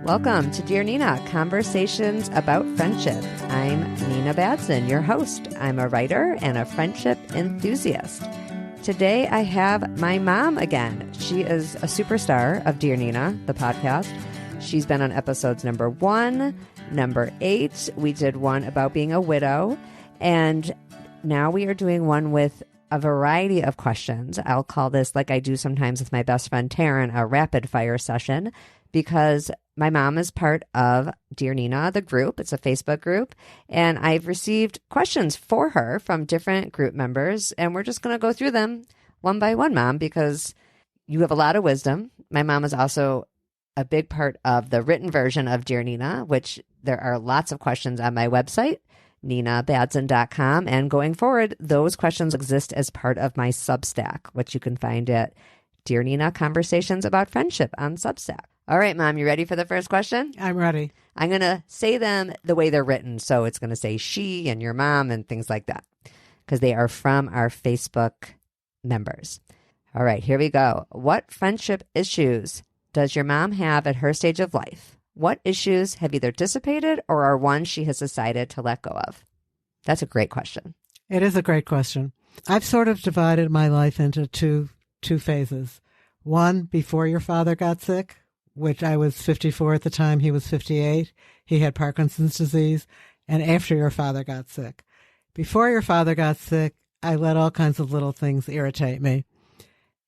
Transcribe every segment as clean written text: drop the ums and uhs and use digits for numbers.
Welcome to Dear Nina, Conversations About Friendship. I'm Nina Badzin, your host. I'm a writer and a friendship enthusiast. Today I have my mom again. She is a superstar of Dear Nina, the podcast. She's been on episodes number 1, number 8. We did one about being a widow, and now we are doing one with a variety of questions. I'll call this, like I do sometimes with my best friend Taryn, a rapid fire session, because my mom is part of Dear Nina, the group. It's a Facebook group, and I've received questions for her from different group members, and we're just going to go through them one by one, Mom, because you have a lot of wisdom. My mom is also a big part of the written version of Dear Nina, which there are lots of questions on my website, ninabadzin.com. And going forward, those questions exist as part of my Substack, which you can find at Dear Nina Conversations About Friendship on Substack. All right, Mom, you ready for the first question? I'm ready. I'm going to say them the way they're written. So it's going to say she and your mom and things like that, because they are from our Facebook members. All right, here we go. What friendship issues does your mom have at her stage of life? What issues have either dissipated or are ones she has decided to let go of? That's a great question. It is a great question. I've sort of divided my life into two phases. One, before your father got sick, which I was 54 at the time. He was 58. He had Parkinson's disease. And after your father got sick. Before your father got sick, I let all kinds of little things irritate me.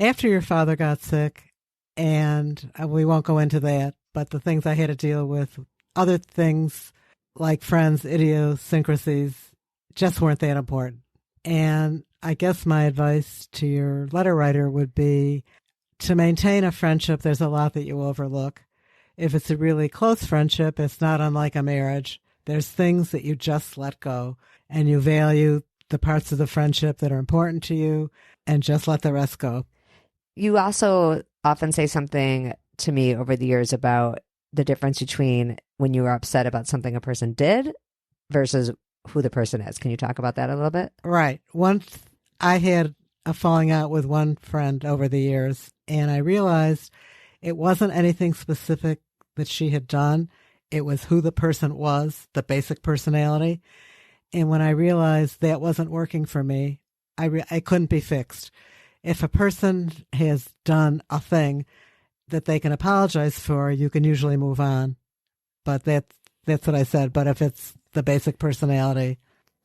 After your father got sick, and we won't go into that, but the things I had to deal with, other things like friends, idiosyncrasies, just weren't that important. And I guess my advice to your letter writer would be to maintain a friendship, there's a lot that you overlook. If it's a really close friendship, it's not unlike a marriage. There's things that you just let go, and you value the parts of the friendship that are important to you and just let the rest go. You also often say something to me over the years about the difference between when you were upset about something a person did versus who the person is. Can you talk about that a little bit? Right. Once I had a falling out with one friend over the years, and I realized it wasn't anything specific that she had done. It was who the person was, the basic personality. And when I realized that wasn't working for me, I couldn't be fixed. If a person has done a thing that they can apologize for, you can usually move on. But that's what I said. But if it's the basic personality,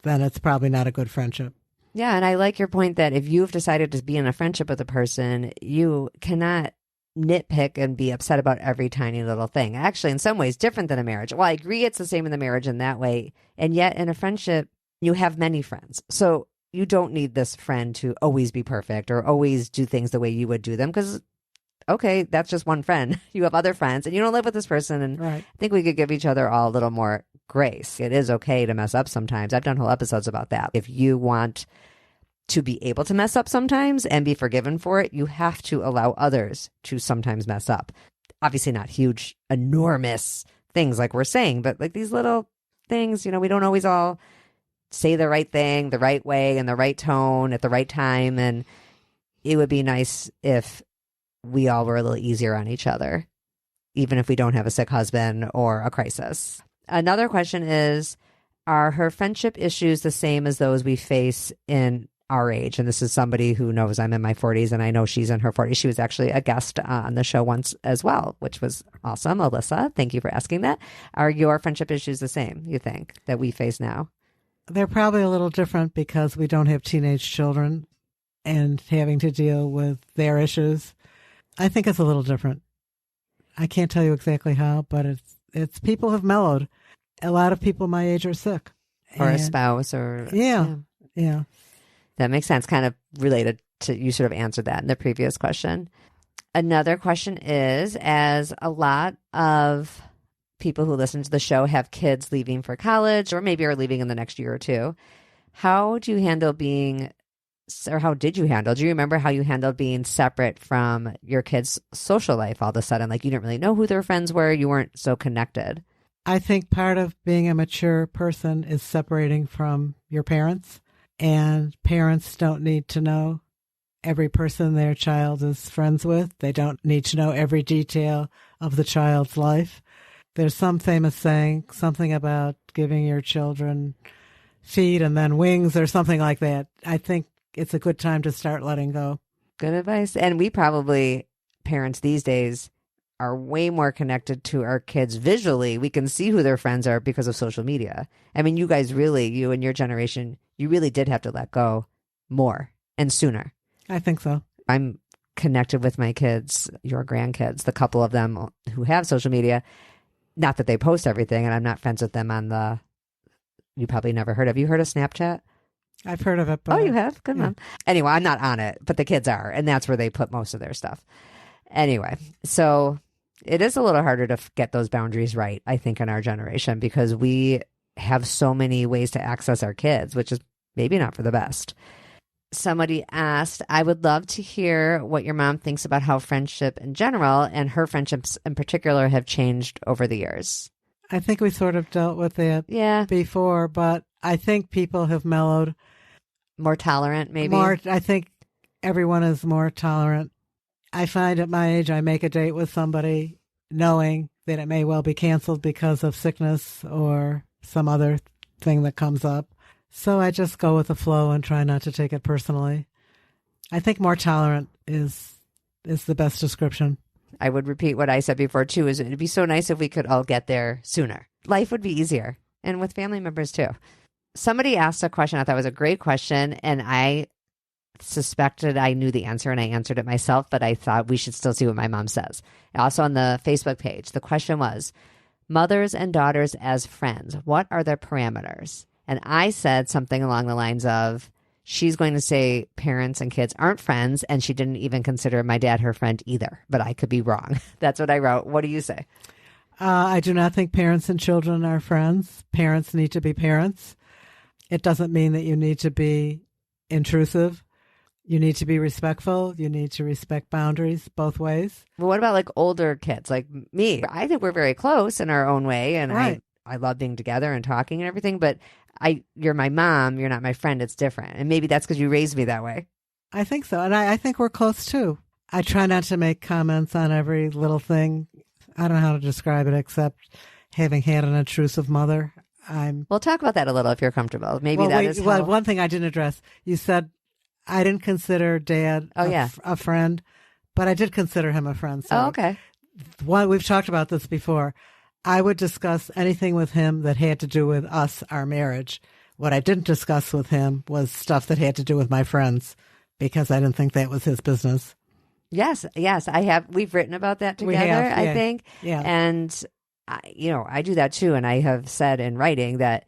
then it's probably not a good friendship. Yeah, and I like your point that if you've decided to be in a friendship with a person, you cannot nitpick and be upset about every tiny little thing. Actually, in some ways, different than a marriage. Well, I agree it's the same in the marriage in that way. And yet in a friendship, you have many friends. So you don't need this friend to always be perfect or always do things the way you would do them because, okay, that's just one friend. You have other friends and you don't live with this person. And right. I think we could give each other all a little more grace. It is okay to mess up sometimes. I've done whole episodes about that. If you want to be able to mess up sometimes and be forgiven for it, you have to allow others to sometimes mess up. Obviously not huge, enormous things like we're saying, but like these little things, we don't always all say the right thing, the right way, and the right tone at the right time. And it would be nice if we all were a little easier on each other, even if we don't have a sick husband or a crisis. Another question is, are her friendship issues the same as those we face in our age? And this is somebody who knows I'm in my 40s and I know she's in her 40s. She was actually a guest on the show once as well, which was awesome. Alyssa, thank you for asking that. Are your friendship issues the same, you think, that we face now? They're probably a little different because we don't have teenage children and having to deal with their issues. I think it's a little different. I can't tell you exactly how, but it's people have mellowed. A lot of people my age are sick. Or a spouse or... Yeah. That makes sense. Kind of related to, you sort of answered that in the previous question. Another question is, as a lot of people who listen to the show have kids leaving for college or maybe are leaving in the next year or two, how do you handle being, or how did you handle, do you remember how you handled being separate from your kids' social life all of a sudden? Like you didn't really know who their friends were. You weren't so connected. I think part of being a mature person is separating from your parents. And parents don't need to know every person their child is friends with. They don't need to know every detail of the child's life. There's some famous saying, something about giving your children feet and then wings or something like that. I think it's a good time to start letting go. Good advice. And we probably, parents these days, are way more connected to our kids visually. We can see who their friends are because of social media. I mean, you guys really, you and your generation, you really did have to let go more and sooner. I think so. I'm connected with my kids, your grandkids, the couple of them who have social media. Not that they post everything, and I'm not friends with them on the, you probably never heard of. You heard of Snapchat? I've heard of it. But oh, you have? Good yeah. mom. Anyway, I'm not on it, but the kids are, and that's where they put most of their stuff. Anyway, so it is a little harder to get those boundaries right, I think, in our generation, because we have so many ways to access our kids, which is maybe not for the best. Somebody asked, I would love to hear what your mom thinks about how friendship in general and her friendships in particular have changed over the years. I think we sort of dealt with that before, but I think people have mellowed. More tolerant, maybe? I think everyone is more tolerant. I find at my age I make a date with somebody knowing that it may well be canceled because of sickness or some other thing that comes up. So I just go with the flow and try not to take it personally. I think more tolerant is the best description. I would repeat what I said before, too, is it'd be so nice if we could all get there sooner. Life would be easier, and with family members, too. Somebody asked a question I thought was a great question, and I suspected I knew the answer, and I answered it myself, but I thought we should still see what my mom says. Also on the Facebook page, the question was, mothers and daughters as friends, what are their parameters? And I said something along the lines of, she's going to say parents and kids aren't friends, and she didn't even consider my dad her friend either. But I could be wrong. That's what I wrote. What do you say? I do not think parents and children are friends. Parents need to be parents. It doesn't mean that you need to be intrusive. You need to be respectful. You need to respect boundaries both ways. But what about like older kids like me? I think we're very close in our own way, and right. I love being together and talking and everything, but you're my mom, you're not my friend, it's different. And maybe that's because you raised me that way. I think so. And I think we're close too. I try not to make comments on every little thing. I don't know how to describe it except having had an intrusive mother. We'll talk about that a little if you're comfortable. Maybe one thing I didn't address. You said I didn't consider Dad a friend, but I did consider him a friend. So okay. We've talked about this before. I would discuss anything with him that had to do with us, our marriage. What I didn't discuss with him was stuff that had to do with my friends, because I didn't think that was his business. Yes, I have. We've written about that together, I think. Yeah. And, I do that too. And I have said in writing that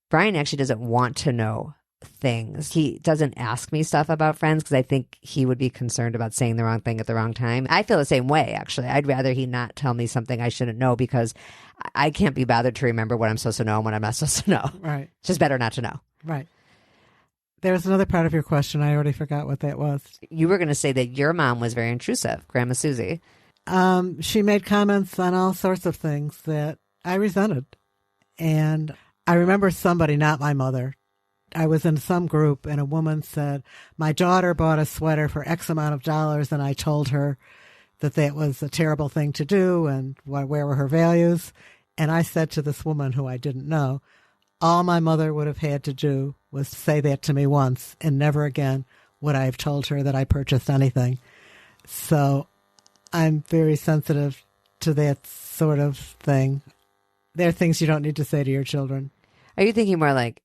Brian actually doesn't want to know things. He doesn't ask me stuff about friends because I think he would be concerned about saying the wrong thing at the wrong time. I feel the same way, actually. I'd rather he not tell me something I shouldn't know, because I can't be bothered to remember what I'm supposed to know and what I'm not supposed to know. Right. It's just better not to know. Right. There's another part of your question. I already forgot what that was. You were going to say that your mom was very intrusive, Grandma Susie. She made comments on all sorts of things that I resented. And I remember somebody, not my mother, I was in some group and a woman said, my daughter bought a sweater for X amount of dollars, and I told her that was a terrible thing to do and where were her values. And I said to this woman who I didn't know, all my mother would have had to do was say that to me once, and never again would I have told her that I purchased anything. So I'm very sensitive to that sort of thing. There are things you don't need to say to your children. Are you thinking more like,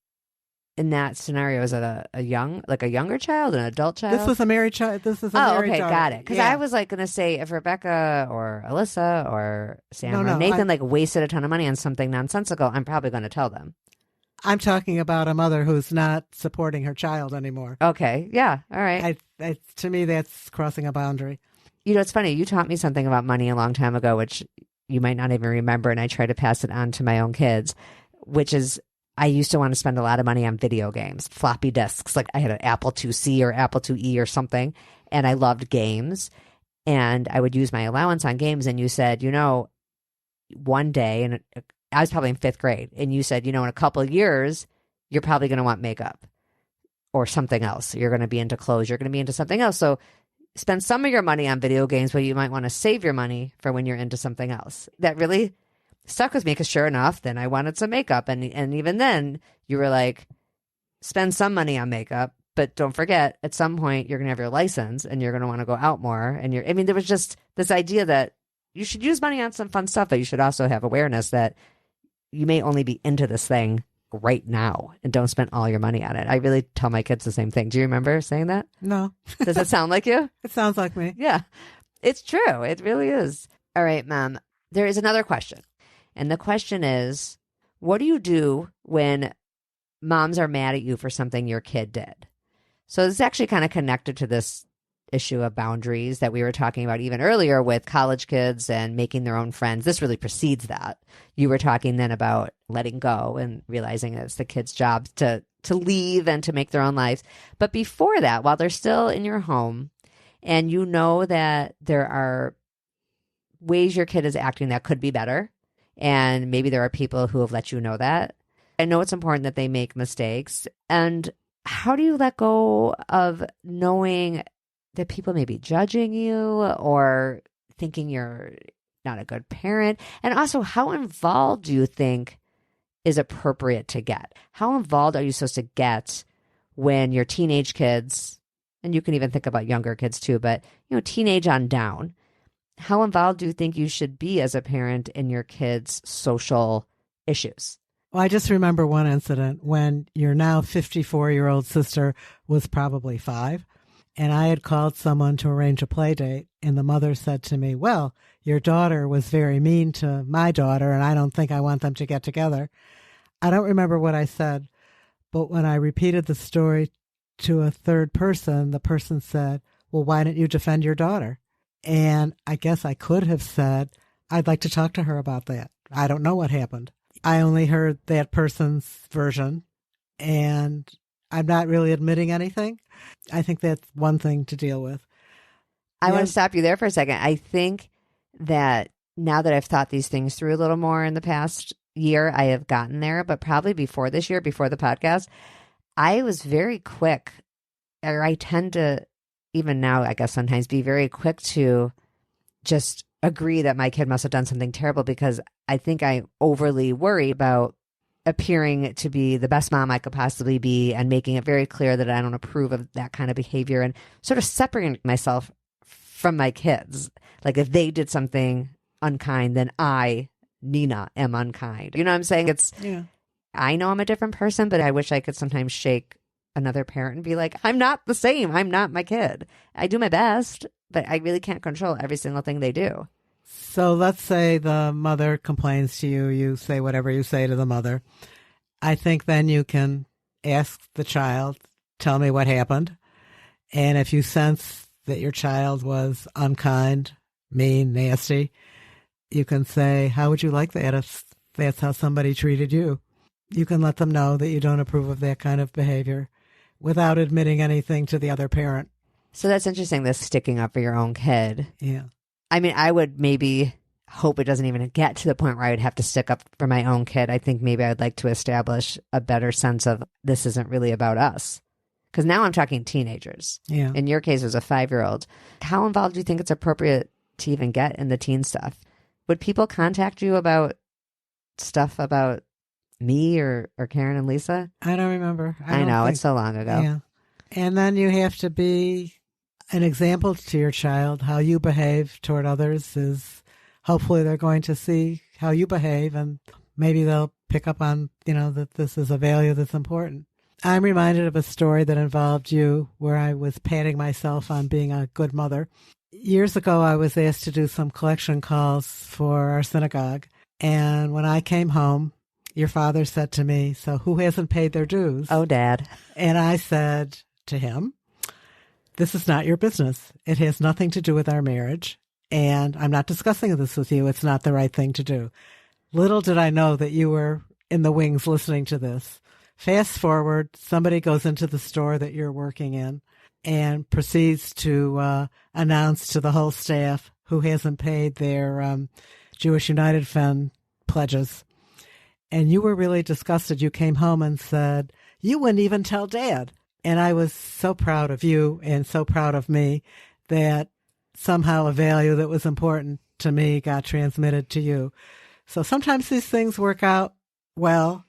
in that scenario, is it a younger child, an adult child? This was a married child. Okay, got it. Because I was like going to say, if Rebecca or Alyssa or Sam or Nathan wasted a ton of money on something nonsensical, I'm probably going to tell them. I'm talking about a mother who's not supporting her child anymore. Okay, yeah, all right. To me, that's crossing a boundary. It's funny. You taught me something about money a long time ago, which you might not even remember, and I try to pass it on to my own kids, which is, I used to want to spend a lot of money on video games, floppy disks. Like I had an Apple IIc or Apple IIe or something, and I loved games. And I would use my allowance on games. And you said, one day, and I was probably in 5th grade, and you said, in a couple of years, you're probably going to want makeup or something else. You're going to be into clothes. You're going to be into something else. So spend some of your money on video games, but you might want to save your money for when you're into something else. That really stuck with me because sure enough, then I wanted some makeup. And even then you were like, spend some money on makeup, but don't forget at some point you're going to have your license and you're going to want to go out more. And there was just this idea that you should use money on some fun stuff, but you should also have awareness that you may only be into this thing right now and don't spend all your money on it. I really tell my kids the same thing. Do you remember saying that? No. Does it sound like you? It sounds like me. Yeah, it's true. It really is. All right, Mom, there is another question. And the question is, what do you do when moms are mad at you for something your kid did? So this is actually kind of connected to this issue of boundaries that we were talking about even earlier with college kids and making their own friends. This really precedes that. You were talking then about letting go and realizing it's the kids' job to leave and to make their own lives. But before that, while they're still in your home and you know that there are ways your kid is acting that could be better, and maybe there are people who have let you know that, I know it's important that they make mistakes. And how do you let go of knowing that people may be judging you or thinking you're not a good parent? And also, how involved do you think is appropriate to get? How involved are you supposed to get when your teenage kids, and you can even think about younger kids too, but teenage on down, how involved do you think you should be as a parent in your kids' social issues? Well, I just remember one incident when your now 54-year-old sister was probably 5, and I had called someone to arrange a play date, and the mother said to me, well, your daughter was very mean to my daughter, and I don't think I want them to get together. I don't remember what I said, but when I repeated the story to a third person, the person said, well, why didn't you defend your daughter? And I guess I could have said, I'd like to talk to her about that. I don't know what happened. I only heard that person's version, and I'm not really admitting anything. I think that's one thing to deal with. I want to stop you there for a second. I think that now that I've thought these things through a little more in the past year, I have gotten there. But probably before this year, before the podcast, I was very quick, or I tend to, even now, I guess sometimes be very quick to just agree that my kid must have done something terrible because I think I overly worry about appearing to be the best mom I could possibly be and making it very clear that I don't approve of that kind of behavior and sort of separating myself from my kids. Like if they did something unkind, then I, Nina, am unkind. You know what I'm saying? I know I'm a different person, but I wish I could sometimes shake another parent and be like, I'm not the same. I'm not my kid. I do my best, but I really can't control every single thing they do. So let's say the mother complains to you. You say whatever you say to the mother. I think then you can ask the child, tell me what happened. And if you sense that your child was unkind, mean, nasty, you can say, how would you like that if that's how somebody treated you? You can let them know that you don't approve of that kind of behavior without admitting anything to the other parent. So that's interesting, this sticking up for your own kid. Yeah. I mean, I would maybe hope it doesn't even get to the point where I would have to stick up for my own kid. I think maybe I would like to establish a better sense of this isn't really about us. Because now I'm talking teenagers. Yeah. In your case, it was a 5-year-old. How involved do you think it's appropriate to even get in the teen stuff? Would people contact you about stuff about me or Karen and Lisa? I don't remember. I know, it's so long ago. Yeah. And then you have to be an example to your child. How you behave toward others is hopefully they're going to see how you behave, and maybe they'll pick up on, that this is a value that's important. I'm reminded of a story that involved you where I was patting myself on being a good mother. Years ago, I was asked to do some collection calls for our synagogue. And when I came home, your father said to me, so who hasn't paid their dues? Oh, Dad. And I said to him, this is not your business. It has nothing to do with our marriage. And I'm not discussing this with you. It's not the right thing to do. Little did I know that you were in the wings listening to this. Fast forward, somebody goes into the store that you're working in and proceeds to announce to the whole staff who hasn't paid their Jewish United Fund pledges. And you were really disgusted. You came home and said, you wouldn't even tell Dad. And I was so proud of you and so proud of me that somehow a value that was important to me got transmitted to you. So sometimes these things work out well,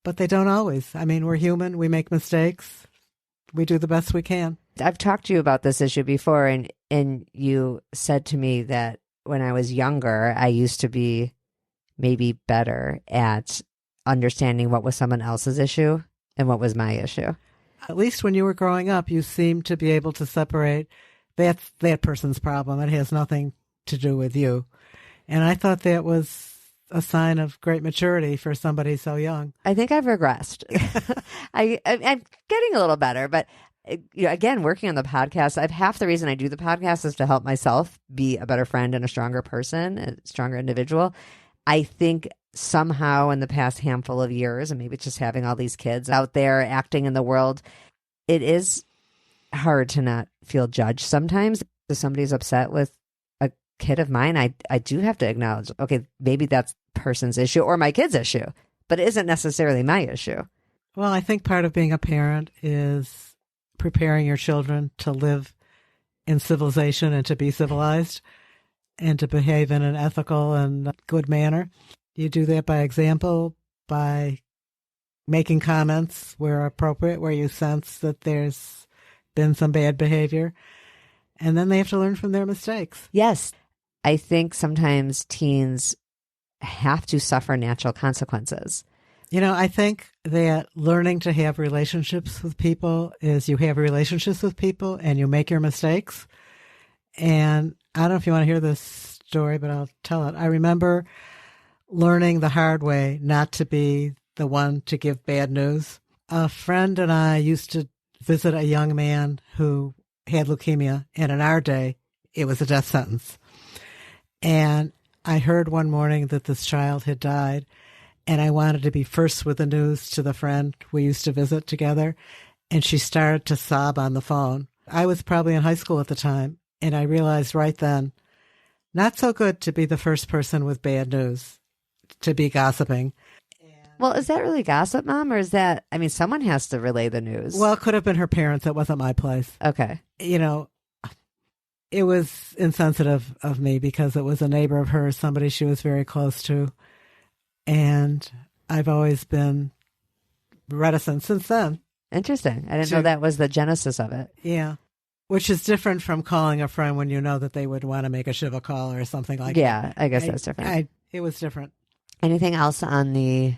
but they don't always. I mean, we're human. We make mistakes. We do the best we can. I've talked to you about this issue before, and you said to me that when I was younger, I used to be maybe better at understanding what was someone else's issue and what was my issue. At least when you were growing up, you seemed to be able to separate that's that person's problem. It has nothing to do with you. And I thought that was a sign of great maturity for somebody so young. I think I've regressed. I'm getting a little better, but again, working on the podcast, half the reason I do the podcast is to help myself be a better friend and a stronger person, a stronger individual. I think somehow in the past handful of years, and maybe it's just having all these kids out there acting in the world, it is hard to not feel judged sometimes. If somebody's upset with a kid of mine, I do have to acknowledge, okay, maybe that's person's issue or my kid's issue, but it isn't necessarily my issue. Well, I think part of being a parent is preparing your children to live in civilization and to be civilized and to behave in an ethical and good manner. You do that by example, by making comments where appropriate, where you sense that there's been some bad behavior. And then they have to learn from their mistakes. Yes. I think sometimes teens have to suffer natural consequences. You know, I think that learning to have relationships with people is you have relationships with people and you make your mistakes. And I don't know if you want to hear this story, but I'll tell it. I remember learning the hard way not to be the one to give bad news. A friend and I used to visit a young man who had leukemia, and in our day, it was a death sentence. And I heard one morning that this child had died, and I wanted to be first with the news to the friend we used to visit together, and she started to sob on the phone. I was probably in high school at the time, and I realized right then, not so good to be the first person with bad news, to be gossiping. Well, is that really gossip, Mom? Or is that, I mean, someone has to relay the news. Well, it could have been her parents. It wasn't my place. Okay. You know, it was insensitive of me because it was a neighbor of hers, somebody she was very close to. And I've always been reticent since then. Interesting. I didn't know that was the genesis of it. Yeah. Which is different from calling a friend when you know that they would want to make a shiva call or something like that. Yeah, I guess that's different. It was different. Anything else on the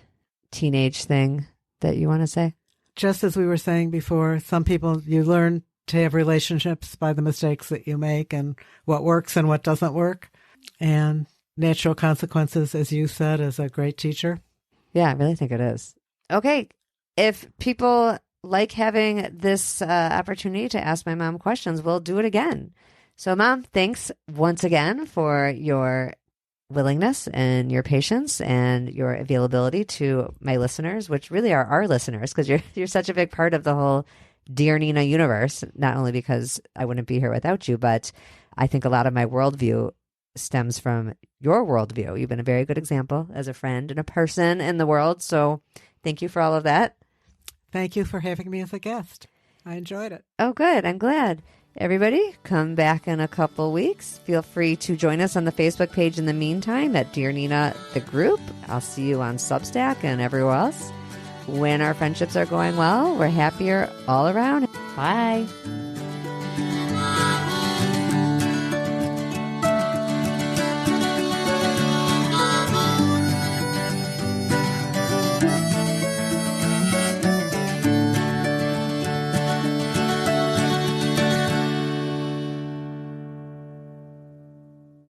teenage thing that you want to say? Just as we were saying before, some people, you learn to have relationships by the mistakes that you make and what works and what doesn't work. And natural consequences, as you said, is a great teacher. Yeah, I really think it is. Okay. If people like having this opportunity to ask my mom questions, we'll do it again. So, Mom, thanks once again for your willingness and your patience and your availability to my listeners, which really are our listeners, because you're such a big part of the whole Dear Nina universe, not only because I wouldn't be here without you, but I think a lot of my worldview stems from your worldview. You've been a very good example as a friend and a person in the world. So thank you for all of that. Thank you for having me as a guest. I enjoyed it. Oh, good. I'm glad. Everybody, come back in a couple weeks. Feel free to join us on the Facebook page in the meantime at Dear Nina, the group. I'll see you on Substack and everywhere else. When our friendships are going well, we're happier all around. Bye.